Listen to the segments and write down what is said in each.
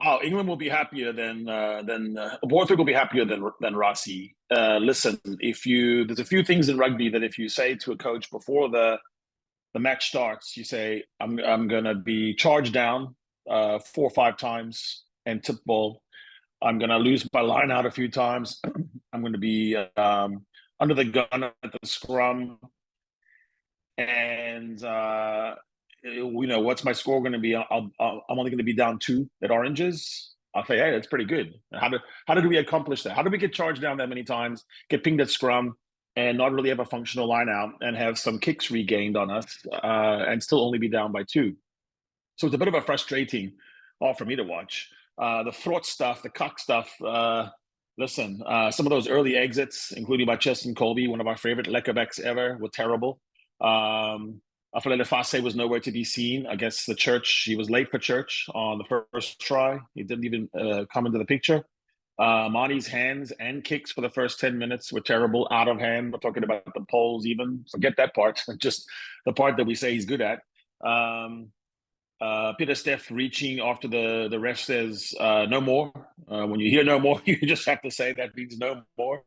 Oh, England will be happier than Borthwick will be happier than Rossi. Listen, if you there's a few things in rugby that if you say to a coach before the match starts, you say, I'm gonna be charged down 4 or 5 times and tip ball. I'm gonna lose my line out a few times. I'm gonna be under the gun at the scrum, and what's my score going to be? I'm only going to be down 2 at oranges. I'll say, hey, that's pretty good. How did we accomplish that? How did we get charged down that many times, get pinged at scrum, and not really have a functional line out, and have some kicks regained on us, and still only be down by 2? So it's a bit of a frustrating for me to watch. The fraud stuff, the cock stuff. Listen, some of those early exits, including by Cheston Colby, one of our favorite Leckerbecks ever, were terrible. Afalele Fase was nowhere to be seen. I guess the church, he was late for church on the first try. He didn't even come into the picture. Marty's hands and kicks for the first 10 minutes were terrible, out of hand. We're talking about the poles even. Forget that part, just the part that we say he's good at. Peter Steff reaching after the ref says no more. When you hear no more, you just have to say that means no more.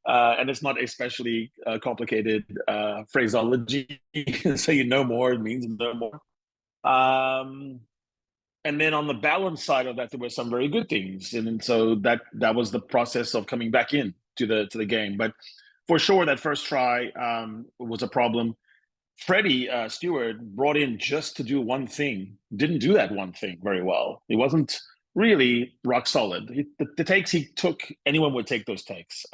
And it's not especially complicated phraseology. Say no more, it means no more. And then on the balance side of that, there were some very good things, and so that was the process of coming back in to the game. But for sure, that first try was a problem. Freddie Stewart brought in just to do one thing, didn't do that one thing very well. He wasn't really rock solid. The takes he took, anyone would take those takes.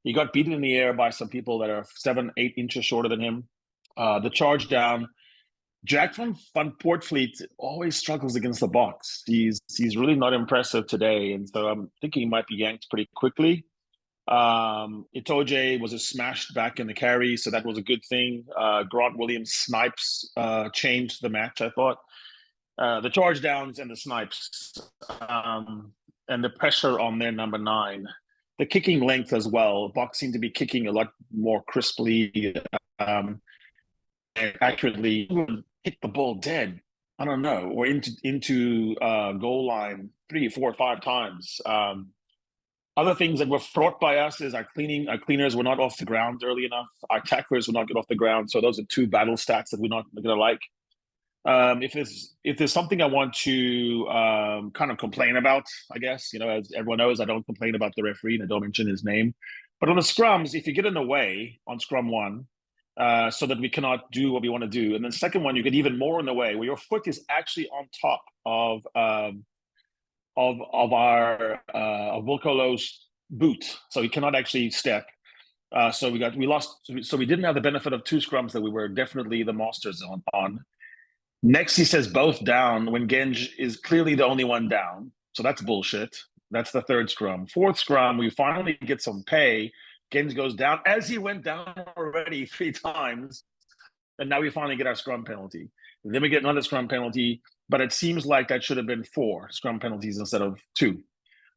He got beaten in the air by some people that are 7-8 inches shorter than him. The charge down, Jack van Poortvliet always struggles against the box. He's really not impressive today, and so I'm thinking he might be yanked pretty quickly. Itoje was smashed back in the carry, so that was a good thing. Grant Williams snipes changed the match, I thought. The charge downs and the snipes, and the pressure on their number 9. The kicking length as well. Box seemed to be kicking a lot more crisply, and accurately. Hit the ball dead, I don't know, or into goal line 3, 4, 5 times. Other things that were fraught by us is our cleaners were not off the ground early enough. Our tacklers were not get off the ground. So those are 2 battle stats that we're not going to like. If there's something I want to kind of complain about, I guess, as everyone knows, I don't complain about the referee and I don't mention his name. But on the scrums, if you get in the way on scrum 1, so that we cannot do what we want to do, and then second one, you get even more in the way where your foot is actually on top of Volkolo's boot, so he cannot actually step. So we lost. So we didn't have the benefit of 2 scrums that we were definitely the masters on. Next, he says both down when Genge is clearly the only one down. So that's bullshit. That's the 3rd scrum. 4th scrum, we finally get some pay. Genge goes down as he went down already 3 times. And now we finally get our scrum penalty. And then we get another scrum penalty, but it seems like that should have been 4 scrum penalties instead of 2.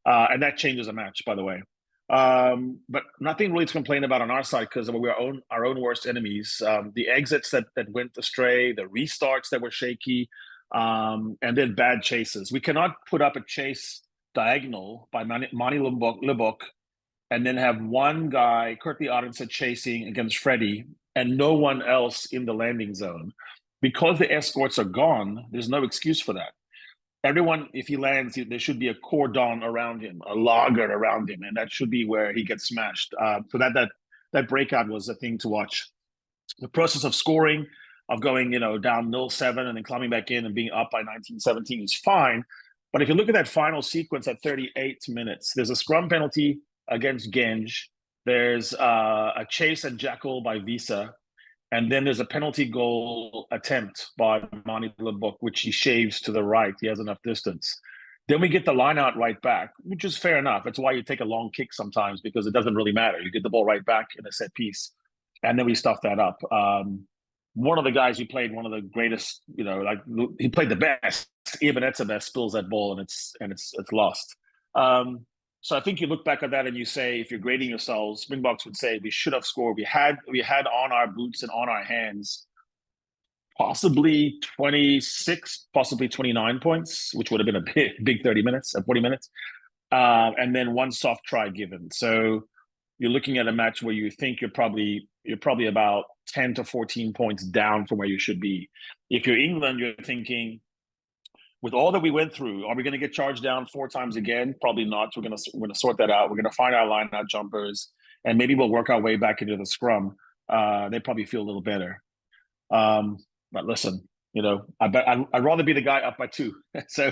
And that changes a match, by the way. But nothing really to complain about on our side because we're our own worst enemies. The exits that went astray, the restarts that were shaky, and then bad chases. We cannot put up a chase diagonal by Mani Libok and then have one guy, Kurtley Arendse, chasing against Freddie and no one else in the landing zone. Because the escorts are gone, there's no excuse for that. Everyone, if he lands, there should be a cordon around him, a lager around him, and that should be where he gets smashed. So that breakout was a thing to watch. The process of scoring, of going down 0-7 and then climbing back in and being up by 19-17 is fine. But if you look at that final sequence at 38 minutes, there's a scrum penalty against Genge. There's a chase and jackal by Visa. And then there's a penalty goal attempt by Mani Libok, which he shaves to the right. He has enough distance. Then we get the line out right back, which is fair enough. It's why you take a long kick sometimes because it doesn't really matter. You get the ball right back in a set piece. And then we stuff that up. One of the guys who played one of the greatest, he played the best. Even Etzebeth spills that ball and it's lost. So I think you look back at that and you say, if you're grading yourselves, Springboks would say we should have scored. We had on our boots and on our hands possibly 26, possibly 29 points, which would have been a big 30 minutes, 40 minutes. And then one soft try given. So you're looking at a match where you think you're probably about 10 to 14 points down from where you should be. If you're England, you're thinking, with all that we went through, are we going to get charged down 4 times again? Probably not. We're going to sort that out. We're going to find our line out jumpers, and maybe we'll work our way back into the scrum. They probably feel a little better. But listen, you know, I'd rather be the guy up by 2. So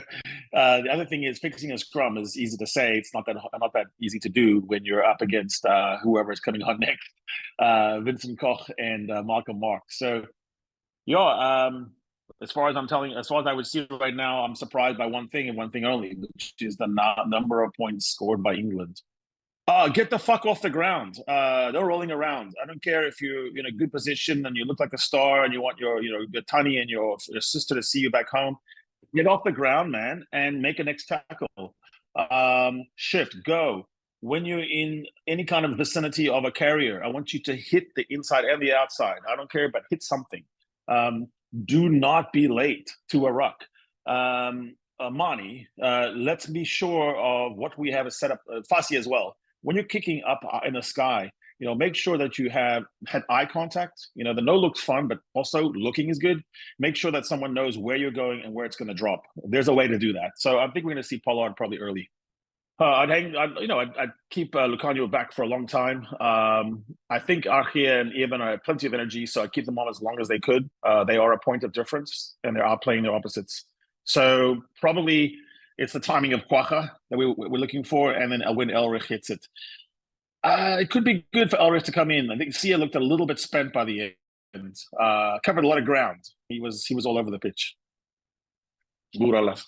the other thing is, fixing a scrum is easy to say. It's not that easy to do when you're up against whoever is coming on next, Vincent Koch and Malcolm Marx. So yeah, as far as I would see right now, I'm surprised by one thing and one thing only, which is the number of points scored by England. Get the fuck off the ground. They're rolling around. I don't care if you're in a good position and you look like a star and you want your Tani and your sister to see you back home. Get off the ground, man, and make a next tackle. Shift, go. When you're in any kind of vicinity of a carrier, I want you to hit the inside and the outside. I don't care, but hit something. Do not be late to a ruck. Mani, let's be sure of what we have set up. Fassi as well. When you're kicking up in the sky, you know, make sure that you have had eye contact. You know, the no looks fun, but also looking is good. Make sure that someone knows where you're going and where it's going to drop. There's a way to do that. So I think we're going to see Pollard probably early. I'd keep Lucanio back for a long time. I think Archie and Eben have plenty of energy, so I'd keep them on as long as they could. They are a point of difference, and they are playing their opposites. So probably it's the timing of Quacha that we're looking for, and then when Elrich hits it. It could be good for Elrich to come in. I think Sia looked a little bit spent by the end. Covered a lot of ground. He was all over the pitch. Gurala.